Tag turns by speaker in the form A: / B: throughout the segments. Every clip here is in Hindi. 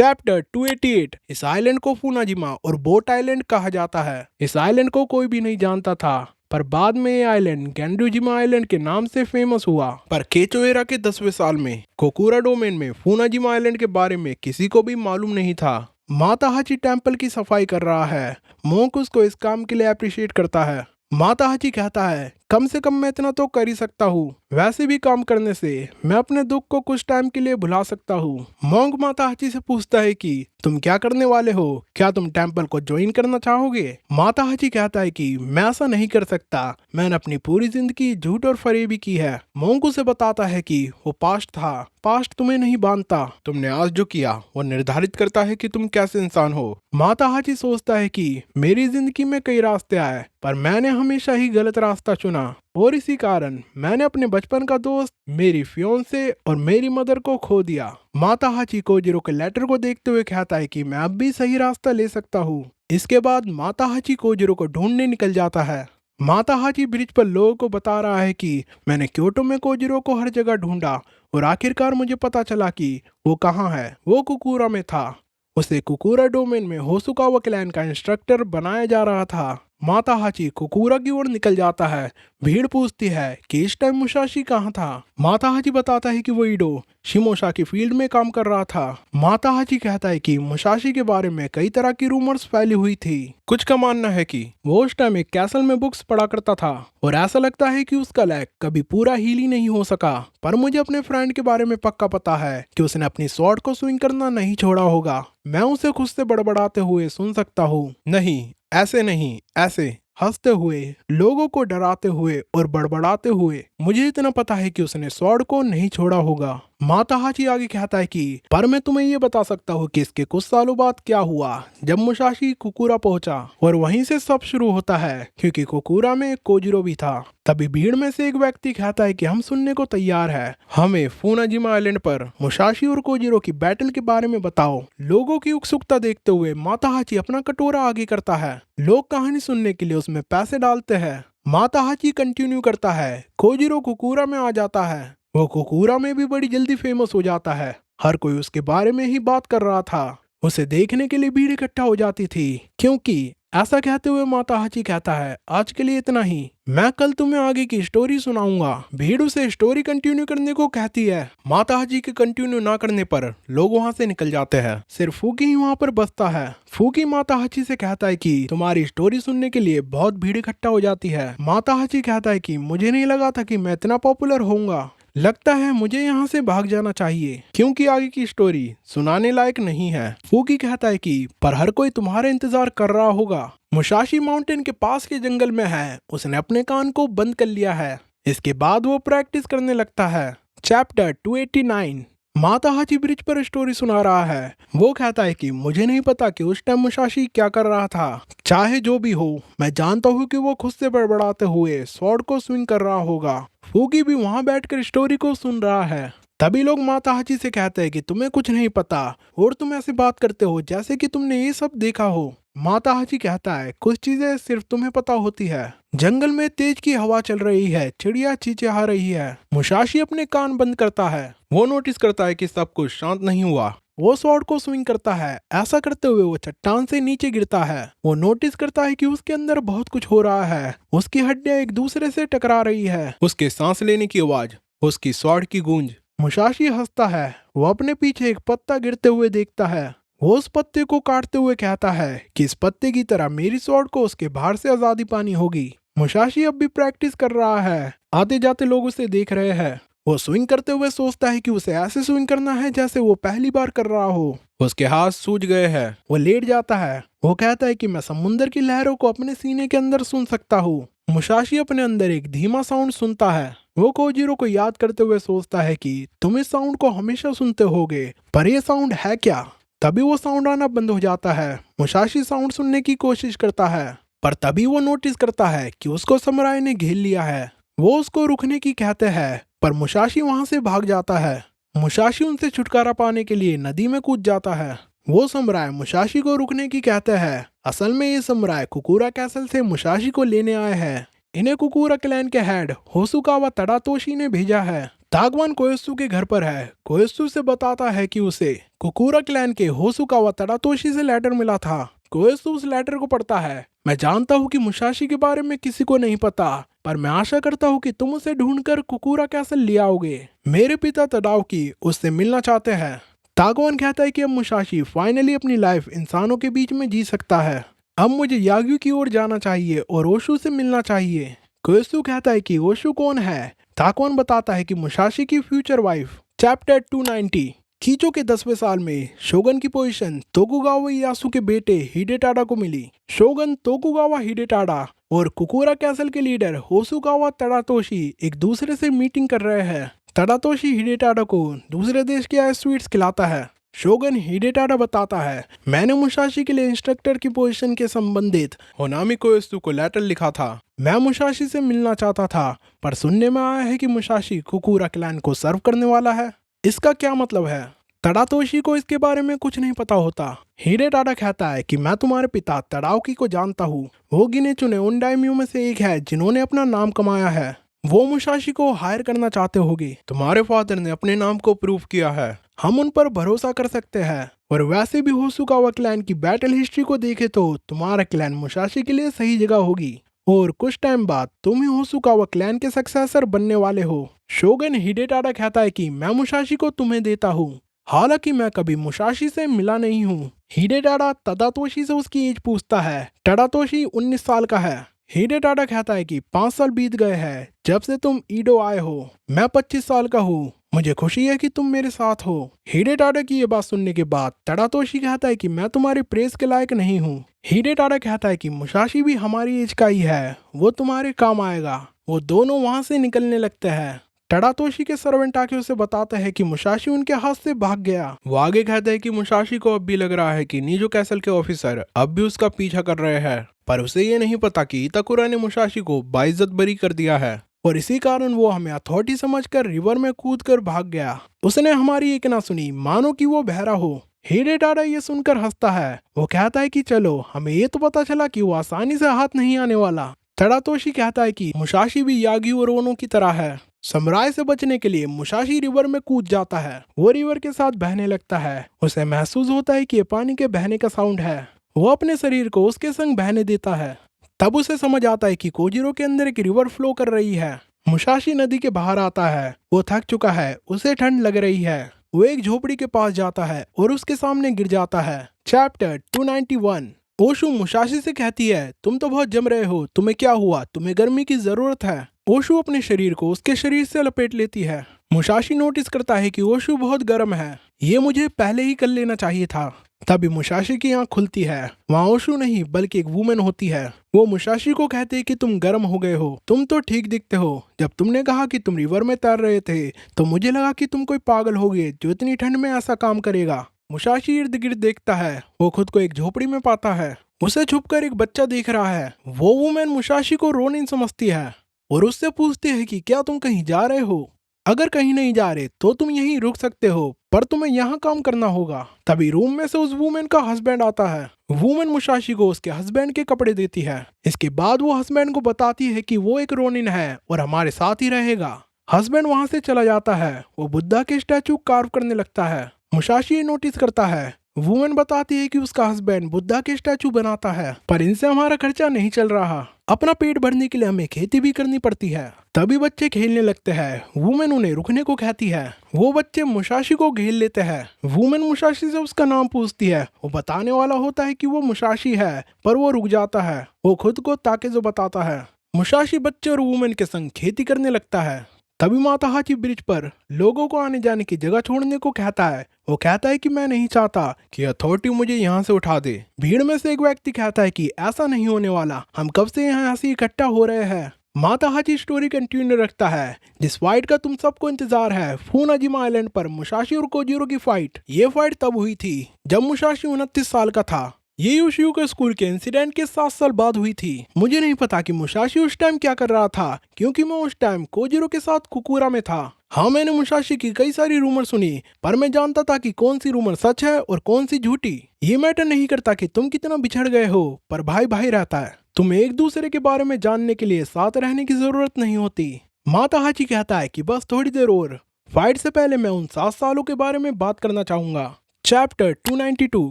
A: चैप्टर 288। इस आइलैंड को फुनाजिमा और बोट आइलैंड कहा जाता है। इस आइलैंड को कोई भी नहीं जानता था, पर बाद में ये आइलैंड गेंडुजिमा आइलैंड के नाम से फेमस हुआ। पर केचो एरा के 10वें साल में कोकुरा डोमेन में फुनाजिमा आइलैंड के बारे में किसी को भी मालूम नहीं था। माता हाची टेम्पल की सफाई कर रहा है। मोंक उसको इस काम के लिए अप्रिशिएट करता है। माता हाची कहता है, कम से कम मैं इतना तो कर ही सकता हूँ। वैसे भी काम करने से मैं अपने दुख को कुछ टाइम के लिए भुला सकता हूँ। मोंग माता हाची से पूछता है कि तुम क्या करने वाले हो, क्या तुम टेम्पल को ज्वाइन करना चाहोगे? माता हाची कहता है कि मैं ऐसा नहीं कर सकता, मैंने अपनी पूरी जिंदगी झूठ और फरेबी की है। मोंग उसे बताता है कि वो पास्ट था, पास्ट तुम्हें नहीं बांधता, तुमने आज जो किया वो निर्धारित करता है कि तुम कैसे इंसान हो। माता हाची सोचता है कि मेरी जिंदगी में कई रास्ते आए, पर मैंने हमेशा ही गलत रास्ता चुना और इसी कारण मैंने अपने बचपन का दोस्त, मेरी फियोंसे और मेरी मदर को खो दिया। माता हाची कोजिरो के लेटर को देखते हुए कहता है कि मैं अब भी सही रास्ता ले सकता हूँ। इसके बाद माता हाची कोजिरो को ढूंढने निकल जाता है। माता हाची ब्रिज पर लोगों को बता रहा है कि मैंने क्योटो में कोजिरो को हर जगह ढूंढा और आखिरकार मुझे पता चला कि वो कहाँ है। वो कुकुरा में था। उसे कुकुरा डोमेन में होसुकावा क्लैन का इंस्ट्रक्टर बनाया जा रहा था। माता हाची कुकुरा की ओर निकल जाता है। भीड़ पूछती है कि इस टाइम मुसाशी कहाँ था। माता हाची बताता है कि वो ईडो शिमोशा की फील्ड में काम कर रहा था। माता हाची कहता है कि मुसाशी के बारे में कई तरह की रूमर्स फैली हुई थी। कुछ का मानना है कि वो उस टाइम एक कैसल में बुक्स पढ़ा करता था और ऐसा लगता है कि उसका लैग कभी पूरा हील ही नहीं हो सका। पर मुझे अपने फ्रेंड के बारे में पक्का पता है कि उसने अपनी स्वॉर्ड को स्विंग करना नहीं छोड़ा होगा। मैं उसे खुद से बड़बड़ाते हुए सुन सकता हूँ। नहीं, ऐसे नहीं, ऐसे हंसते हुए, लोगों को डराते हुए और बड़बड़ाते हुए। मुझे इतना पता है कि उसने स्वॉर्ड को नहीं छोड़ा होगा। माता हाची आगे कहता है कि पर मैं तुम्हें ये बता सकता हूँ कि इसके कुछ सालों बाद क्या हुआ जब मुसाशी कुकुरा पहुंचा, और वहीं से सब शुरू होता है क्योंकि कुकुरा में कोजिरो भी था। तभी भीड़ में से एक व्यक्ति कहता है कि हम सुनने को तैयार है, हमें फुनाजिमा आइलैंड पर मुसाशी और कोजिरो की बैटल के बारे में बताओ। लोगों की उत्सुकता देखते हुए माता हाची अपना कटोरा आगे करता है। लोग कहानी सुनने के लिए उसमें पैसे डालते हैं। माता हाची कंटिन्यू करता है, कोजिरो कुकुरा में आ जाता है। वो कुकुरा में भी बड़ी जल्दी फेमस हो जाता है। हर कोई उसके बारे में ही बात कर रहा था। उसे देखने के लिए भीड़ इकट्ठा हो जाती थी। क्योंकि ऐसा कहते हुए माता हाची कहता है, आज के लिए इतना ही, मैं कल तुम्हें आगे की स्टोरी सुनाऊंगा। भीड़ उसे स्टोरी कंटिन्यू करने को कहती है। माता हाची के कंटिन्यू ना करने पर लोग वहां से निकल जाते हैं। सिर्फ फूकी ही वहां पर बसता है। फूकी माता हाची से कहता है कि तुम्हारी स्टोरी सुनने के लिए बहुत भीड़ इकट्ठा हो जाती है। माता हाची कहता है कि मुझे नहीं लगा था कि मैं इतना पॉपुलर होऊंगा, लगता है मुझे यहाँ से भाग जाना चाहिए क्योंकि आगे की स्टोरी सुनाने लायक नहीं है। फूकी कहता है कि पर हर कोई तुम्हारा इंतजार कर रहा होगा। मुसाशी माउंटेन के पास के जंगल में है। उसने अपने कान को बंद कर लिया है। इसके बाद वो प्रैक्टिस करने लगता है। चैप्टर 289। माता हाची ब्रिज पर स्टोरी सुना रहा है। वो कहता है कि मुझे नहीं पता कि उस टाइम मुसाशी क्या कर रहा था। चाहे जो भी हो, मैं जानता हूँ कि वो खुद से बड़बड़ाते हुए स्वॉर्ड को स्विंग कर रहा होगा। फूकी भी वहां बैठकर स्टोरी को सुन रहा है। तभी लोग माता हाची से कहते हैं कि तुम्हें कुछ नहीं पता और तुम ऐसे बात करते हो जैसे कि तुमने ये सब देखा हो। माता हाची कहता है, कुछ चीजें सिर्फ तुम्हें पता होती है। जंगल में तेज की हवा चल रही है, चिड़िया चीचिहा रही है। मुसाशी अपने कान बंद करता है। वो नोटिस करता है कि सब कुछ शांत नहीं हुआ। वो स्वॉर्ड को स्विंग करता है। ऐसा करते हुए वो चट्टान से नीचे गिरता है। वो नोटिस करता है कि उसके अंदर बहुत कुछ हो रहा है। उसकी हड्डियां एक दूसरे से टकरा रही है। उसके सांस लेने की आवाज, उसकी स्वॉर्ड की गूंज। मुसाशी हंसता है। वो अपने पीछे एक पत्ता गिरते हुए देखता है। वो उस पत्ते को काटते हुए कहता है कि इस पत्ते की तरह मेरी स्वॉर्ड को उसके बाहर से आजादी पानी होगी। मुसाशी अब भी प्रैक्टिस कर रहा है। आते जाते लोग उसे देख रहे हैं। वो स्विंग करते हुए सोचता है कि उसे ऐसे स्विंग करना है जैसे वो पहली बार कर रहा हो। उसके हाथ सूज गए हैं। वो लेट जाता है। वो कहता है कि मैं समुद्र की लहरों को अपने सीने के अंदर सुन सकता हूँ। मुसाशी अपने अंदर एक धीमा साउंड सुनता है। वो कोजिरो को याद करते हुए सोचता है कि तुम इस साउंड को हमेशा सुनते होगे, पर ये साउंड है क्या? तभी वो साउंड आना बंद हो जाता है। मुसाशी साउंड सुनने की कोशिश करता है, पर तभी वो नोटिस करता है कि उसको समुराई ने घेर लिया है। वो उसको रुकने की कहते हैं, पर मुसाशी वहां से भाग जाता है। मुसाशी उनसे छुटकारा पाने के लिए नदी में कूद जाता है। वो समुराई मुसाशी को रुकने की कहते हैं। असल में ये समुराई कुकुरा कैसल से मुसाशी को लेने आए हैं। इन्हें कुकुरा क्लैन के हेड होसुकावा तड़ातोशी ने भेजा है। तागवान कोएत्सु के घर पर है। कोएत्सु से बताता है कि उसे कुकुरा क्लैन के होसुकावा तड़ातोशी से लेटर मिला था। कोएत्सु उस लेटर को पढ़ता है। मैं जानता हूँ कि मुसाशी के बारे में किसी को नहीं पता, पर मैं आशा करता हूँ कि तुम उसे ढूंढकर कुकुरा कैसल ले आओगे। मेरे पिता तडाओकी उससे मिलना चाहते हैं। तागवान कहता है कि अब मुसाशी फाइनली अपनी लाइफ इंसानों के बीच में जी सकता है। अब मुझे याग्यू की ओर जाना चाहिए और ओशु से मिलना चाहिए। कोएत्सु कहता है कि ओशु कौन है। तागवान बताता है कि मुसाशी की फ्यूचर वाइफ। चैप्टर 290। कीचो के 10वें साल में शोगन की पोजीशन तोकुगावा इयासु के बेटे हिडेटाडा को मिली। शोगन तोकुगावा हिडेटाडा और कुकुरा कैसल के लीडर होसुकावा तड़ातोशी एक दूसरे से मीटिंग कर रहे हैं। तड़ातोशी हिडेटाडा को दूसरे देश के आए स्वीट्स खिलाता है। शोगन हिडेटाडा बताता है, मैंने मुसाशी के लिए इंस्ट्रक्टर की पोजीशन के संबंधित होनामी कोएत्सु को लेटर लिखा था। मैं मुसाशी से मिलना चाहता था, पर सुनने में आया है कि मुसाशी कुकुरा क्लैन को सर्व करने वाला है। इसका क्या मतलब है? तड़ातोशी को इसके बारे में कुछ नहीं पता होता। हिडेटाडा कहता है कि मैं तुम्हारे पिता तड़ाओकी को जानता हूँ। वो गिने चुने उन डायम्यो में से एक है जिन्होंने अपना नाम कमाया है। वो मुसाशी को हायर करना चाहते होगे। तुम्हारे फादर ने अपने नाम को प्रूव किया है। हम उन पर भरोसा कर सकते हैं। और वैसे भी होसुकावा क्लैन की बैटल हिस्ट्री को देखे तो तुम्हारा क्लैन मुसाशी के लिए सही जगह होगी और कुछ टाइम बाद तुम ही होसुकावा क्लैन के सक्सेसर बनने वाले हो। शोगन हिडेटाडा कहता है कि मैं मुसाशी को तुम्हें देता हूँ, हालांकि मैं कभी मुसाशी से मिला नहीं हूँ। हिडेटाडा तड़ातोशी से उसकी एज पूछता है। तड़ातोशी 19 साल का है। हिडेटाडा कहता है कि 5 साल बीत गए हैं जब से तुम ईडो आए हो। मैं 25 साल का हूँ। मुझे खुशी है कि तुम मेरे साथ हो। हिडेटाडा की ये बात सुनने के बाद तड़ातोशी कहता है कि मैं तुम्हारे प्रेस के लायक नहीं हूँ। हिडेटाडा कहता है कि मुसाशी भी हमारी एज का ही है, वो तुम्हारे काम आएगा। वो दोनों वहां से निकलने लगते हैं। तड़ातोशी के सर्वेंट आके उसे बताते हैं कि मुसाशी उनके हाथ से भाग गया। वो आगे कहता है कि मुसाशी को अब भी लग रहा है कि नीजो कैसल के ऑफिसर अब भी उसका पीछा कर रहे हैं, पर उसे ये नहीं पता कि इताकुरा ने मुसाशी को बाइज्जत बरी कर दिया है और इसी कारण वो हमें अथॉरिटी समझकर रिवर में कूदकर भाग गया। उसने हमारी एक ना सुनी, मानो कि वो बहरा हो। हिडेटाडा ये सुनकर हंसता है। वो कहता है कि चलो, हमें ये तो पता चला कि वो आसानी से हाथ नहीं आने वाला। तड़ातोशी कहता है कि मुसाशी भी यागी और ओनो की तरह है। समुराई से बचने के लिए मुसाशी रिवर में कूद जाता है। वो रिवर के साथ बहने लगता है। उसे महसूस होता है कि ये पानी के बहने का साउंड है। वो अपने शरीर को उसके संग बहने देता है। तब उसे समझ आता है कि कोजिरो के अंदर एक रिवर फ्लो कर रही है। मुसाशी नदी के बाहर आता है। वो थक चुका है, उसे ठंड लग रही है। वो एक झोपड़ी के पास जाता है और उसके सामने गिर जाता है। चैप्टर 291। ओशु मुसाशी से कहती है, तुम तो बहुत जम रहे हो, तुम्हें क्या हुआ? तुम्हें गर्मी की जरूरत है। ओशु अपने शरीर को उसके शरीर से लपेट लेती है। मुसाशी नोटिस करता है कि ओशु बहुत गर्म है। ये मुझे पहले ही कर लेना चाहिए था। तभी मुसाशी की आंख खुलती है। वहाँ ओशु नहीं बल्कि एक वुमेन होती है। वो मुसाशी को कहते हैं कि तुम गर्म हो गए हो, तुम तो ठीक दिखते हो। जब तुमने कहा कि तुम रिवर में तैर रहे थे तो मुझे लगा कि तुम कोई पागल होगे जो इतनी ठंड में ऐसा काम करेगा। मुसाशी इर्द गिर्द देखता है। वो खुद को एक झोपड़ी में पाता है। उसे छुपकर एक बच्चा देख रहा है। वो वुमेन मुसाशी को रोनिन समझती है और उससे पूछती है कि क्या तुम कहीं जा रहे हो? अगर कहीं नहीं जा रहे तो तुम यहीं रुक सकते हो, पर तुम्हें यहाँ काम करना होगा। तभी रूम में से उस वुमेन का हस्बैंड आता है। वुमेन मुसाशी को उसके हस्बैंड के कपड़े देती है। इसके बाद वो हस्बैंड को बताती है कि वो एक रोनिन है और हमारे साथ ही रहेगा। हस्बैंड वहां से चला जाता है। वो बुद्धा के स्टैचू कार्व करने लगता है। मुसाशी नोटिस करता है। वुमेन बताती है कि उसका हस्बैंड बुद्धा के स्टैचू बनाता है, पर इनसे हमारा खर्चा नहीं चल रहा। अपना पेट भरने के लिए हमें खेती भी करनी पड़ती है। तभी बच्चे खेलने लगते हैं। वुमेन उन्हें रुकने को कहती है। वो बच्चे मुसाशी को घेर लेते हैं। वुमेन मुसाशी से उसका नाम पूछती है। वो बताने वाला होता है कि वो मुसाशी है, पर वो रुक जाता है। वो खुद को ताकेजो बताता है। मुसाशी बच्चे और वुमेन के संग खेती करने लगता है। तभी माताहाची ब्रिज पर लोगों को आने जाने की जगह छोड़ने को कहता है। वो कहता है कि मैं नहीं चाहता कि अथॉरिटी मुझे यहाँ से उठा दे। भीड़ में से एक व्यक्ति कहता है कि ऐसा नहीं होने वाला, हम कब से यहाँ ऐसे इकट्ठा हो रहे हैं। माताहाची स्टोरी कंटिन्यू रखता है। जिस फाइट का तुम सबको इंतजार है, फुनाजिमा आइलैंड पर मुसाशी और कोजिरो की फाइट। ये फाइट तब हुई थी जब मुसाशी 29 साल का था। ये योशिओका स्कूल के इंसिडेंट के 7 साल बाद हुई थी। मुझे नहीं पता कि मुसाशी उस टाइम क्या कर रहा था, क्योंकि मैं उस टाइम कोजिरो के साथ कुकुरा में था। हाँ, मैंने मुसाशी की कई सारी रूमर सुनी, पर मैं जानता था कि कौन सी रूमर सच है और कौन सी झूठी। ये मैटर नहीं करता कि तुम कितना बिछड़ गए हो, पर भाई भाई रहता है। तुम्हें एक दूसरे के बारे में जानने के लिए साथ रहने की जरूरत नहीं होती। माता हाची कहता है कि बस थोड़ी देर और, फाइट से पहले मैं उन 7 सालों के बारे में बात करना चाहूंगा। चैप्टर 292।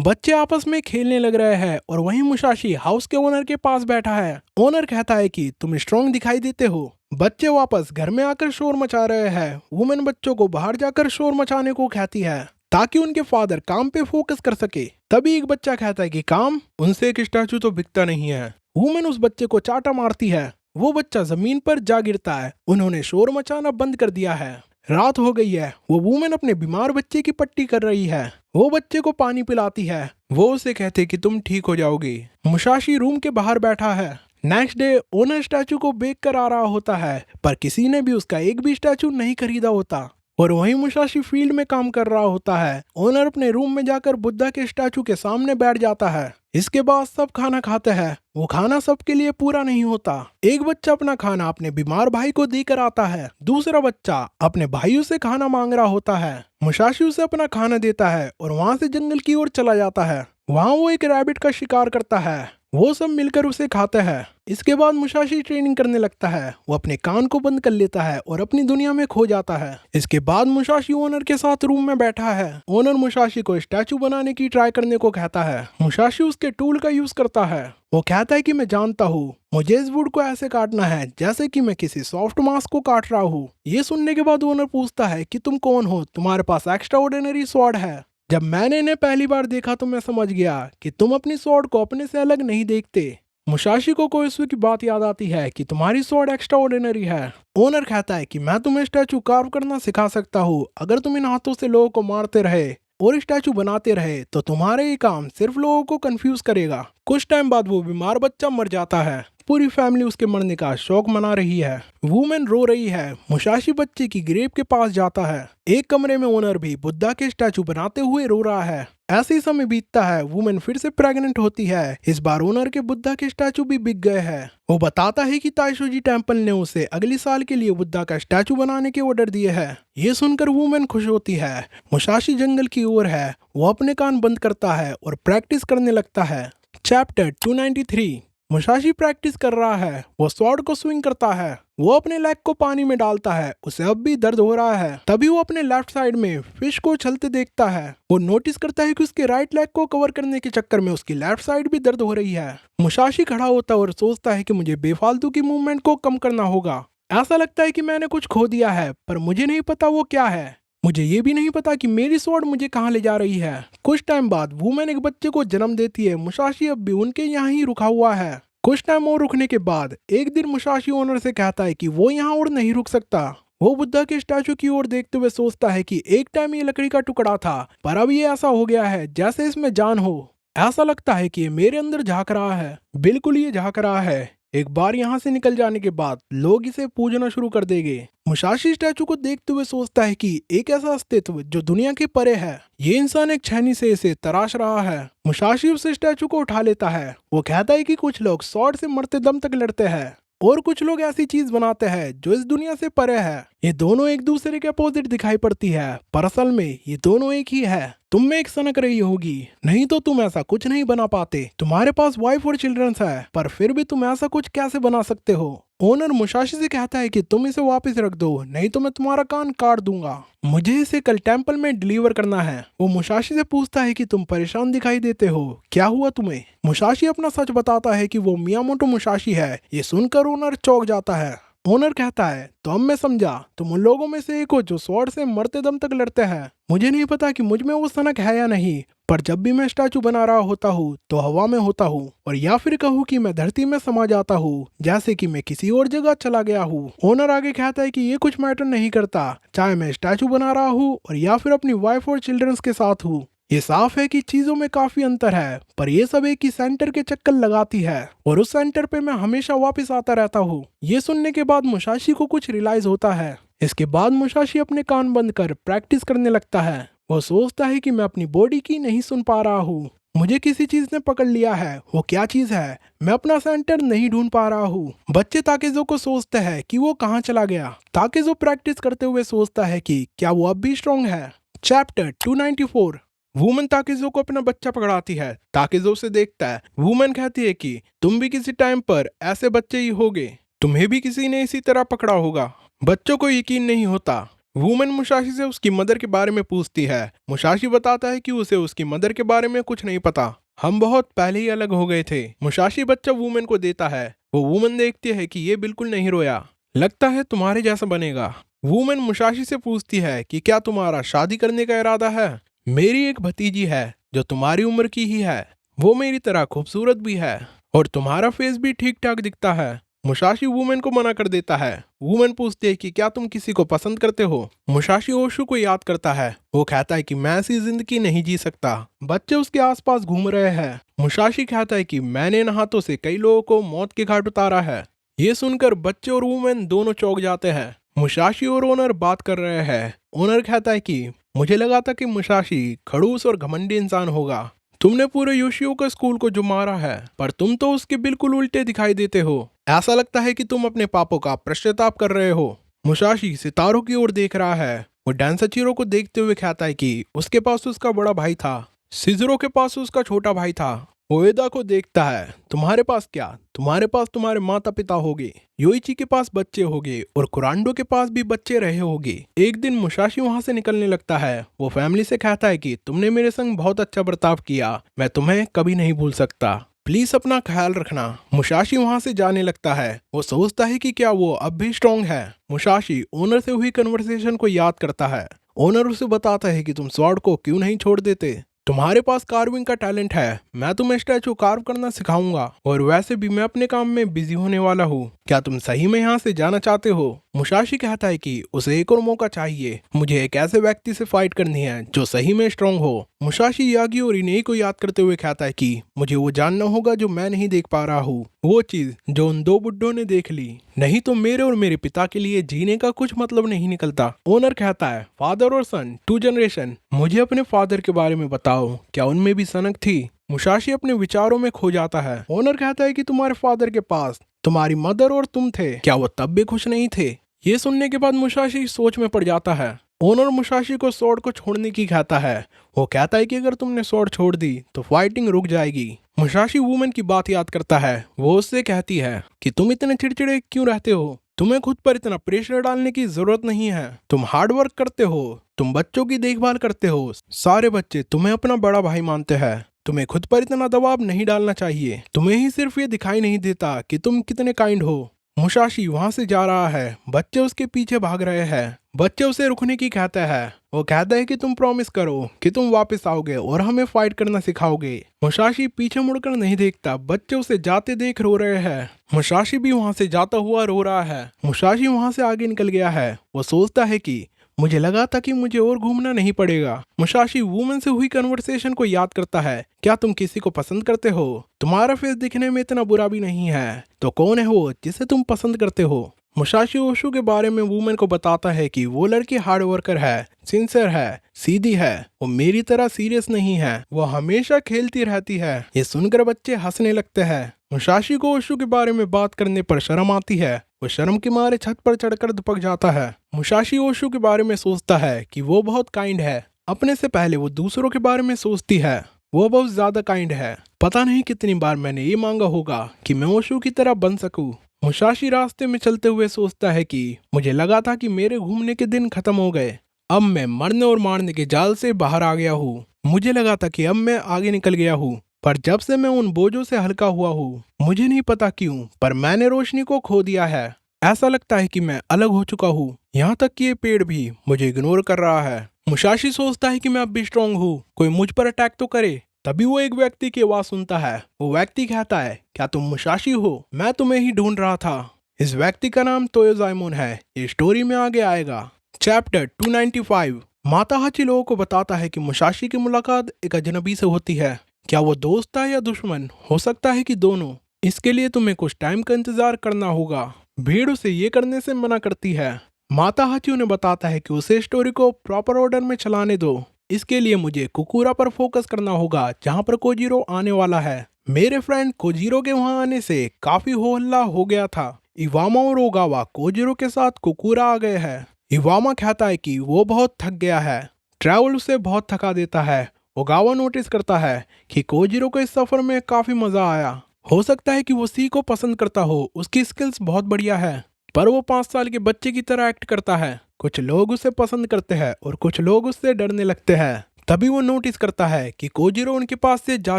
A: बच्चे आपस में खेलने लग रहे हैं और वहीं मुसाशी हाउस के ओनर के पास बैठा है। ओनर कहता है कि तुम स्ट्रांग दिखाई देते हो। बच्चे वापस घर में आकर शोर मचा रहे हैं। वुमेन बच्चों को बाहर जाकर शोर मचाने को कहती है ताकि उनके फादर काम पे फोकस कर सके। तभी एक बच्चा कहता है कि काम, उनसे एक स्टैचू तो बिकता नहीं है। वुमेन उस बच्चे को चाटा मारती है। वो बच्चा जमीन पर जा गिरता है। उन्होंने शोर मचाना बंद कर दिया है। रात हो गई है। वो वुमेन अपने बीमार बच्चे की पट्टी कर रही है। वो बच्चे को पानी पिलाती है। वो उसे कहते कि तुम ठीक हो जाओगे। मुसाशी रूम के बाहर बैठा है। नेक्स्ट डे ओनर स्टैचू को बेच कर आ रहा होता है, पर किसी ने भी उसका एक भी स्टैचू नहीं खरीदा होता। और वहीं मुसाशी फील्ड में काम कर रहा होता है। ओनर अपने रूम में जाकर बुद्धा के स्टैचू के सामने बैठ जाता है। इसके बाद सब खाना खाते हैं। वो खाना सबके लिए पूरा नहीं होता। एक बच्चा अपना खाना अपने बीमार भाई को देकर आता है। दूसरा बच्चा अपने भाइयों से खाना मांग रहा होता है। मुसाशी उसे अपना खाना देता है और वहां से जंगल की ओर चला जाता है। वहां वो एक रैबिट का शिकार करता है। वो सब मिलकर उसे खाते हैं। इसके बाद मुसाशी ट्रेनिंग करने लगता है। वो अपने कान को बंद कर लेता है और अपनी दुनिया में खो जाता है। इसके बाद मुसाशी ओनर के साथ रूम में बैठा है। ओनर मुसाशी को स्टैचू बनाने की ट्राई करने को कहता है। मुसाशी उसके टूल का यूज करता है। वो कहता है कि मैं जानता हूँ, मुझे इस वुड को ऐसे काटना है जैसे कि मैं किसी सॉफ्ट मांस को काट रहा हूँ। ये सुनने के बाद ओनर पूछता है कि तुम कौन हो, तुम्हारे पास एक्स्ट्रा ऑर्डिनरी स्वॉर्ड है। जब मैंने इन्हें पहली बार देखा तो मैं समझ गया कि तुम अपनी स्वॉर्ड को अपने से अलग नहीं देखते। मुसाशी को कोएसु की बात याद आती है कि तुम्हारी स्वॉर्ड एक्स्ट्रा ऑर्डिनरी है। ओनर कहता है कि मैं तुम्हें स्टैचू कार्व करना सिखा सकता हूँ। अगर तुम इन हाथों से लोगों को मारते रहे और स्टैचू बनाते रहे तो तुम्हारा ये काम सिर्फ लोगों को कंफ्यूज करेगा। कुछ टाइम बाद वो बीमार बच्चा मर जाता है। पूरी फैमिली उसके मरने का शौक मना रही है। वुमेन रो रही है। मुसाशी बच्चे की ग्रेव के पास जाता है। एक कमरे में ओनर भी बुद्धा के स्टैचू बनाते हुए रो रहा है। ऐसे ही समय बीतता है। वुमेन फिर से प्रेग्नेंट होती है। इस बार ओनर के बुद्धा के स्टैचू भी बिक गए हैं। वो बताता है कि ताइशोजी टेम्पल ने उसे अगले साल के लिए बुद्धा का स्टैचू बनाने के ऑर्डर दिए हैं। ये सुनकर वुमेन खुश होती है। मुसाशी जंगल की ओर है। वो अपने कान बंद करता है और प्रैक्टिस करने लगता है। चैप्टर 293। मुसाशी प्रैक्टिस कर रहा है। वो स्वॉर्ड को स्विंग करता है। वो अपने लेग को पानी में डालता है। उसे अब भी दर्द हो रहा है। तभी वो अपने लेफ्ट साइड में फिश को उछलते देखता है। वो नोटिस करता है कि उसके राइट लेग को कवर करने के चक्कर में उसकी लेफ्ट साइड भी दर्द हो रही है। मुसाशी खड़ा होता है और सोचता है कि मुझे बेफालतू की मूवमेंट को कम करना होगा। ऐसा लगता है कि मैंने कुछ खो दिया है, पर मुझे नहीं पता वो क्या है। मुझे ये भी नहीं पता कि मेरी स्वॉर्ड मुझे कहाँ ले जा रही है। कुछ टाइम बाद वुमेन एक बच्चे को जन्म देती है। मुसाशी अब भी उनके यहाँ ही रुका हुआ है। कुछ टाइम और रुकने के बाद एक दिन मुसाशी ओनर से कहता है कि वो यहाँ और नहीं रुक सकता। वो बुद्धा के स्टैचू की ओर देखते हुए सोचता है कि एक टाइम ये लकड़ी का टुकड़ा था, पर अब ये ऐसा हो गया है जैसे इसमें जान हो। ऐसा लगता है कि ये मेरे अंदर झांक रहा है। बिल्कुल ये झांक रहा है। एक बार यहाँ से निकल जाने के बाद लोग इसे पूजना शुरू कर देंगे। मुसाशी स्टैचू को देखते हुए सोचता है कि एक ऐसा अस्तित्व जो दुनिया के परे है। ये इंसान एक छेनी से इसे तराश रहा है। मुसाशी उस स्टैचू को उठा लेता है। वो कहता है कि कुछ लोग स्वॉर्ड से मरते दम तक लड़ते हैं और कुछ लोग ऐसी चीज बनाते हैं जो इस दुनिया से परे है। ये दोनों एक दूसरे के अपोजिट दिखाई पड़ती है, पर असल में ये दोनों एक ही है। तुम में एक सनक रही होगी, नहीं तो तुम ऐसा कुछ नहीं बना पाते। तुम्हारे पास वाइफ और चिल्ड्रंस है, पर फिर भी तुम ऐसा कुछ कैसे बना सकते हो। ओनर मुसाशी से कहता है कि तुम इसे वापस रख दो, नहीं तो मैं तुम्हारा कान काट दूंगा। मुझे इसे कल टेम्पल में डिलीवर करना है। वो मुसाशी से पूछता है कि तुम परेशान दिखाई देते हो, क्या हुआ तुम्हें। मुसाशी अपना सच बताता है कि वो मियामोटो मुसाशी है। ये सुनकर ओनर चौंक जाता है। ओनर कहता है तो अब मैं समझा, तुम उन लोगों में से एक हो जो स्वॉर्ड से मरते दम तक लड़ते हैं। मुझे नहीं पता कि मुझ में वो सनक है या नहीं, पर जब भी मैं स्टैचू बना रहा होता हूँ तो हवा में होता हूँ, और या फिर कहूँ कि मैं धरती में समा जाता हूँ जैसे कि मैं किसी और जगह चला गया हूँ। ओनर आगे कहता है कि ये कुछ मैटर नहीं करता, चाहे मैं स्टैचू बना रहा हूँ और या फिर अपनी वाइफ और चिल्ड्रंस के साथ हूँ। ये साफ है कि चीजों में काफी अंतर है, पर ये सब एक ही सेंटर के चक्कर लगाती है और उस सेंटर पे मैं हमेशा वापस आता रहता हूँ। ये सुनने के बाद मुसाशी को कुछ रियलाइज होता है। इसके बाद मुसाशी अपने कान बंद कर प्रैक्टिस करने लगता है। वो सोचता है कि मैं अपनी बॉडी की नहीं सुन पा रहा हूँ, मुझे किसी चीज ने पकड़ लिया है। वो क्या चीज है, मैं अपना सेंटर नहीं ढूंढ पा रहा हूँ। बच्चे ताकेजो को सोचते हैं कि वो कहाँ चला गया। ताकेजो प्रैक्टिस करते हुए सोचता है कि क्या वो अब भी स्ट्रॉन्ग है। चैप्टर 294। वुमन ताकेजो को अपना बच्चा पकड़ाती है। ताकेजो से देखता है। वुमन कहती है कि तुम भी किसी टाइम पर ऐसे बच्चे ही होगे। तुम्हें भी किसी ने इसी तरह पकड़ा होगा। बच्चों को यकीन नहीं होता। वुमन मुसाशी से उसकी मदर के बारे में पूछती है। मुसाशी बताता है कि उसे उसकी मदर के बारे में कुछ नहीं पता। हम बहुत पहले ही अलग हो गए थे। मुसाशी बच्चा वुमन को देता है। वो वुमन देखती है कि ये बिल्कुल नहीं रोया, लगता है तुम्हारे जैसा बनेगा। वुमन मुसाशी से पूछती है कि क्या तुम्हारा शादी करने का इरादा है। मेरी एक भतीजी है जो तुम्हारी उम्र की ही है। वो मेरी तरह खूबसूरत भी है और तुम्हारा फेस भी ठीक ठाक दिखता है। मुसाशी वुमेन को मना कर देता है। वुमेन पूछती है कि क्या तुम किसी को पसंद करते हो। मुसाशी ओशु को याद करता है। वो कहता है कि मैं ऐसी जिंदगी नहीं जी सकता। बच्चे उसके आसपास घूम रहे हैं। मुसाशी कहता है कि मैंने इन हाथों से कई लोगों को मौत के घाट उतारा है। ये सुनकर बच्चे और वुमेन दोनों चौंक जाते हैं। मुसाशी और ओनर बात कर रहे हैं। ओनर कहता है कि मुझे लगा था कि मुसाशी खड़ूस और घमंडी इंसान होगा। तुमने पूरे योशिओका स्कूल को जो मारा है, पर तुम तो उसके बिल्कुल उल्टे दिखाई देते हो। ऐसा लगता है कि तुम अपने पापों का पश्चाताप कर रहे हो। मुसाशी सितारों की ओर देख रहा है। वो डांसाचिरो को देखते हुए कहता है कि उसके पास उसका बड़ा भाई था, सिजुरो के पास उसका छोटा भाई था। ओएदा को देखता है। तुम्हारे पास क्या, तुम्हारे पास तुम्हारे माता पिता होंगे, योइची के पास बच्चे होंगे और कुरांडो के पास भी बच्चे रहे होंगे। एक दिन मुसाशी वहां से निकलने लगता है। वो फैमिली से कहता है कि तुमने मेरे संग बहुत अच्छा बर्ताव किया, मैं तुम्हें कभी नहीं भूल सकता, प्लीज अपना ख्याल रखना। मुसाशी वहां से जाने लगता है। वो सोचता है कि क्या वो अब भी स्ट्रांग है। मुसाशी ओनर से हुई कन्वर्सेशन को याद करता है। ओनर उसे बताता है कि तुम स्वॉर्ड को क्यों नहीं छोड़ देते। तुम्हारे पास कार्विंग का टैलेंट है, मैं तुम्हें स्टैचू कार्व करना सिखाऊंगा और वैसे भी मैं अपने काम में बिजी होने वाला हूँ। क्या तुम सही में यहाँ से जाना चाहते हो। मुसाशी कहता है कि उसे एक और मौका चाहिए। मुझे एक ऐसे व्यक्ति से फाइट करनी है जो सही में स्ट्रांग हो। मुसाशी यागी और इनेई को याद करते हुए कहता है कि मुझे वो जानना होगा जो मैं नहीं देख पा रहा हूँ, वो चीज जो उन दो बुड्ढों ने देख ली, नहीं तो मेरे और मेरे पिता के लिए जीने का कुछ मतलब नहीं निकलता। ओनर कहता है फादर और सन 2 जनरेशन, मुझे अपने फादर के बारे में बताओ, क्या उनमें भी सनक थी। मुसाशी अपने विचारों में खो जाता है। ओनर कहता है कि तुम्हारे फादर के पास तुम्हारी मदर और तुम थे, क्या वो तब भी खुश नहीं थे। ये सुनने के बाद मुसाशी सोच में पड़ जाता है। ओनर मुसाशी को स्वॉर्ड को छोड़ने की कहता है। वो कहता है कि अगर तुमने स्वॉर्ड छोड़ दी तो फाइटिंग रुक जाएगी। मुसाशी वुमेन की बात याद करता है। वो उससे कहती है कि तुम इतने चिड़चिड़े क्यों रहते हो, तुम्हें खुद पर इतना प्रेशर डालने की जरूरत नहीं है, तुम हार्ड वर्क करते हो, तुम बच्चों की देखभाल करते हो, सारे बच्चे तुम्हें अपना बड़ा भाई मानते हैं, तुम्हें खुद पर इतना दबाव नहीं डालना चाहिए, तुम्हें ही सिर्फ ये दिखाई नहीं देता कि तुम कितने काइंड हो। मुसाशी वहां से जा रहा है। बच्चे उसके पीछे भाग रहे हैं। बच्चे उसे रुकने की कहता है। वो कहता है कि तुम प्रॉमिस करो कि तुम वापस आओगे और हमें फाइट करना सिखाओगे। मुसाशी पीछे मुड़कर नहीं देखता। बच्चे उसे जाते देख रो रहे हैं। मुसाशी भी वहां से जाता हुआ रो रहा है। मुसाशी वहां से आगे निकल गया है। वो सोचता है कि मुझे लगा था कि मुझे और घूमना नहीं पड़ेगा। मुसाशी वुमेन से हुई कन्वर्सेशन को याद करता है। क्या तुम किसी को पसंद करते हो, तुम्हारा फेस दिखने में इतना बुरा भी नहीं है, तो कौन है वो जिसे तुम पसंद करते हो। मुसाशी ओशु के बारे में वुमेन को बताता है कि वो लड़की हार्ड वर्कर है, सिंसियर है, सीधी है, वो मेरी तरह सीरियस नहीं है, वो हमेशा खेलती रहती है। ये सुनकर बच्चे हंसने लगते हैं। मुसाशी को ओशु के बारे में बात करने पर शर्म आती है। वो शर्म के मारे छत पर चढ़कर दुपक जाता है। मुसाशी ओशु के बारे में सोचता है कि वो बहुत काइंड है। अपने से पहले वो दूसरों के बारे में सोचती है। वो बहुत ज्यादा काइंड है। पता नहीं कितनी बार मैंने ये मांगा होगा कि मैं ओशु की तरह बन सकूं। मुसाशी रास्ते में चलते हुए सोचता है कि मुझे लगा था कि मेरे घूमने के दिन खत्म हो गए, अब मैं मरने और मारने के जाल से बाहर आ गया हूँ। मुझे लगा था कि अब मैं आगे निकल गया हूँ, पर जब से मैं उन बोझों से हल्का हुआ हूँ, मुझे नहीं पता क्यों, पर मैंने रोशनी को खो दिया है। ऐसा लगता है कि मैं अलग हो चुका हूँ, यहाँ तक कि ये पेड़ भी मुझे इग्नोर कर रहा है। मुसाशी सोचता है कि मैं अब भी स्ट्रांग हूँ, कोई मुझ पर अटैक तो करे। तभी वो एक व्यक्ति की आवाज सुनता है। वो व्यक्ति कहता है, क्या तुम मुसाशी हो, मैं तुम्हें ही ढूंढ रहा था। इस व्यक्ति का नाम तोयोजाइमोन है। ये स्टोरी में आगे आएगा। चैप्टर 295। माता हाची लोगों को बताता है कि मुसाशी की मुलाकात एक अजनबी से होती है। क्या वो दोस्त था या दुश्मन, हो सकता है कि दोनों। इसके लिए तुम्हें कुछ टाइम का इंतजार करना होगा। भीड़ उसे ये करने से मना करती है। माता हाची उन्हें बताता है कि उसे स्टोरी को प्रॉपर ऑर्डर में चलाने दो। इसके लिए मुझे कुकुरा पर फोकस करना होगा जहाँ पर कोजीरो आने वाला है। मेरे फ्रेंड कोजीरो के वहां आने से काफी हो हल्ला हो गया था। इवामा और ओगावा कोजीरो के साथ कुकुरा आ गए हैं। इवामा कहता है कि वो बहुत थक गया है, ट्रैवल उसे बहुत थका देता है। ओगावा नोटिस करता है कि कोजीरो को इस सफर में काफी मजा आया। हो सकता है कि वो सी को पसंद करता हो, उसकी स्किल्स बहुत बढ़िया है, पर वो 5 साल के बच्चे की तरह एक्ट करता है। कुछ लोग उसे पसंद करते हैं और कुछ लोग उससे डरने लगते हैं। तभी वो नोटिस करता है कि कोजिरो उनके पास से जा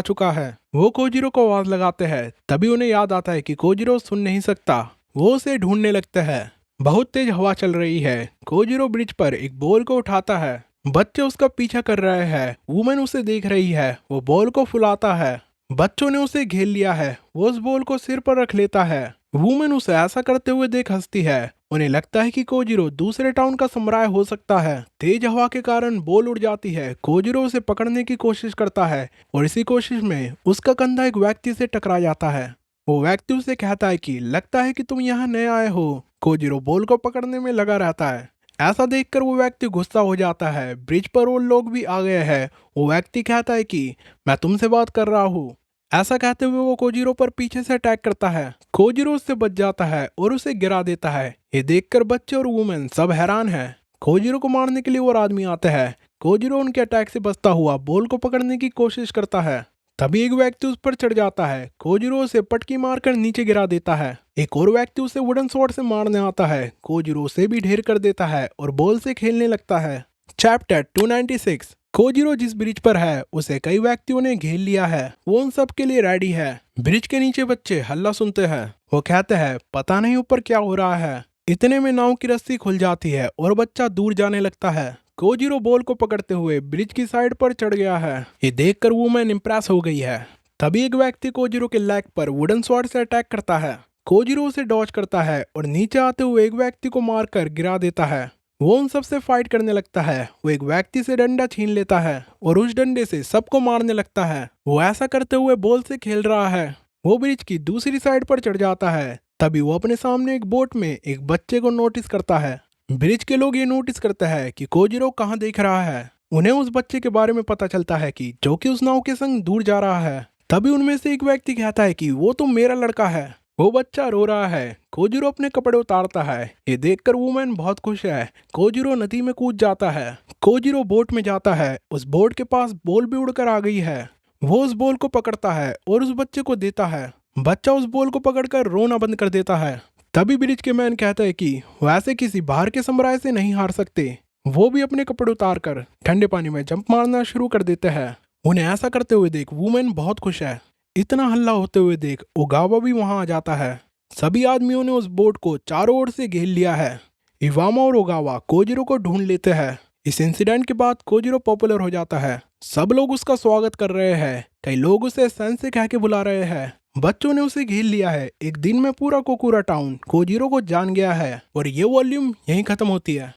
A: चुका है। वो कोजिरो को आवाज लगाते हैं, तभी उन्हें याद आता है कि कोजिरो सुन नहीं सकता। वो उसे ढूंढने लगते हैं। बहुत तेज हवा चल रही है। कोजिरो ब्रिज पर एक बॉल को उठाता है। बच्चे उसका पीछा कर रहे हैं। वुमेन उसे देख रही है। वो बॉल को फुलाता है। बच्चों ने उसे घेर लिया है। वो उस बॉल को सिर पर रख लेता है। वुमेन उसे ऐसा करते हुए देख हंसती है। उन्हें लगता है कि कोजिरो दूसरे टाउन का साम्राज्य हो सकता है। तेज हवा के कारण बॉल उड़ जाती है। कोजिरो उसे पकड़ने की कोशिश करता है और इसी कोशिश में उसका कंधा एक व्यक्ति से टकरा जाता है। वो व्यक्ति उसे कहता है कि लगता है कि तुम यहाँ नए आए हो। कोजिरो बॉल को पकड़ने में लगा रहता है। ऐसा देखकर वो व्यक्ति गुस्सा हो जाता है। ब्रिज पर वो लोग भी आ गए हैं। वो व्यक्ति कहता है कि मैं तुमसे बात कर रहा हूँ। ऐसा कहते हुए वो कोजिरो पर पीछे से अटैक करता है। कोजिरो उससे बच जाता है और उसे गिरा देता है। ये देखकर बच्चे और वुमेन सब हैरान हैं। कोजिरो को मारने के लिए और आदमी आते हैं। कोजिरो उनके अटैक से बचता हुआ बॉल को पकड़ने की कोशिश करता है। तभी एक व्यक्ति उस पर चढ़ जाता है। कोजिरो उसे पटकी मारकर नीचे गिरा देता है। एक और व्यक्ति उसे वुडन स्वॉर्ड से मारने आता है। कोजिरो उसे भी ढेर कर देता है और बॉल से खेलने लगता है। चैप्टर 296। कोजिरो जिस ब्रिज पर है उसे कई व्यक्तियों ने घेर लिया है। वो उन सब के लिए रेडी है। ब्रिज के नीचे बच्चे हल्ला सुनते हैं। वो कहते हैं पता नहीं ऊपर क्या हो रहा है। इतने में नाव की रस्सी खुल जाती है और बच्चा दूर जाने लगता है। कोजिरो बॉल को पकड़ते हुए ब्रिज की साइड पर चढ़ गया है। ये देखकर वुमेन इंप्रेस हो गई है। तभी एक व्यक्ति कोजिरो के लेग पर वुडन स्वॉर्ड से अटैक करता है। कोजिरो उसे डॉज करता है और नीचे आते हुए एक व्यक्ति को मारकर गिरा देता है। वो उन सबसे फाइट करने लगता है। वो एक व्यक्ति से डंडा छीन लेता है और उस डंडे से सबको मारने लगता है। वो ऐसा करते हुए बॉल से खेल रहा है। वो ब्रिज की दूसरी साइड पर चढ़ जाता है। तभी वो अपने सामने एक बोट में एक बच्चे को नोटिस करता है। ब्रिज के लोग ये नोटिस करते हैं कि कोजिरो कहाँ देख रहा है। उन्हें उस बच्चे के बारे में पता चलता है कि जो कि उस नाव के संग दूर जा रहा है। तभी उनमें से एक व्यक्ति कहता है कि वो तो मेरा लड़का है। वो बच्चा रो रहा है। कोजिरो अपने कपड़े उतारता है। ये देखकर वुमेन बहुत खुश है। कोजिरो नदी में कूद जाता है। कोजिरो बोट में जाता है। उस बोट के पास बॉल भी उड़कर आ गई है। वो उस बॉल को पकड़ता है और उस बच्चे को देता है। बच्चा उस बॉल को पकड़कर रोना बंद कर देता है। तभी ब्रिज के मैन कहता है कि वैसे किसी बाहर के साम्राज्य से नहीं हार सकते। वो भी अपने कपड़े उतार कर ठंडे पानी में जंप मारना शुरू कर देते हैं। उन्हें ऐसा करते हुए देख वुमेन बहुत खुश है। इतना हल्ला होते हुए देख ओगावा भी वहां आ जाता है। सभी आदमियों ने उस बोट को चारों ओर से घेर लिया है। इवामा और ओगावा कोजिरो को ढूंढ लेते हैं। इस इंसिडेंट के बाद कोजिरो पॉपुलर हो जाता है। सब लोग उसका स्वागत कर रहे हैं। कई लोग उसे सन से कह के बुला रहे हैं। बच्चों ने उसे घेर लिया है। एक दिन में पूरा कोकुरा टाउन कोजिरो को जान गया है। और ये वॉल्यूम यहीं खत्म होती है।